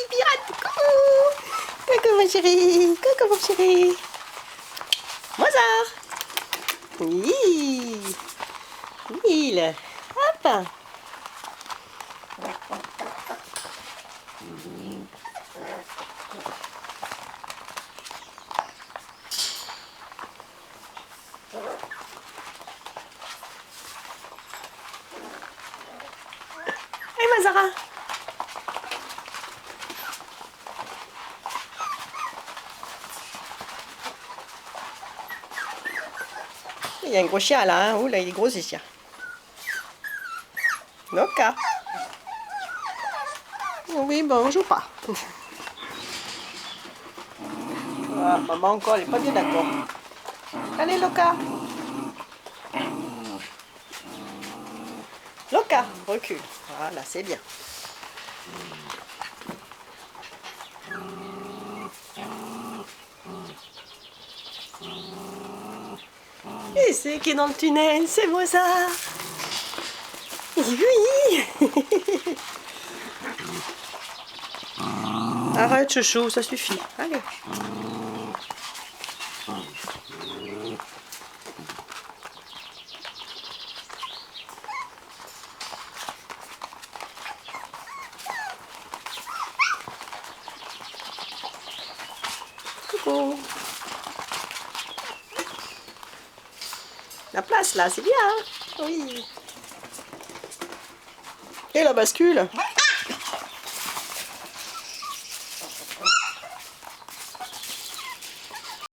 petit pirate. Coucou. Coucou mon chéri. Coucou mon chéri. Mozart. Oui. Oui, là. Hop. Hey Mazara. Il y a un gros chien là, hein. Ouh là, il est gros ce chien. Loka. Oui, bon, on joue pas. Ah, maman encore, elle est pas bien d'accord. Allez Loka. Loka, recule. Voilà, c'est bien. Et c'est qui est dans le tunnel? C'est Mozart. Oui. Arrête chouchou, ça suffit. Allez. Coucou. La place là, c'est bien. Hein, oui. Et la bascule.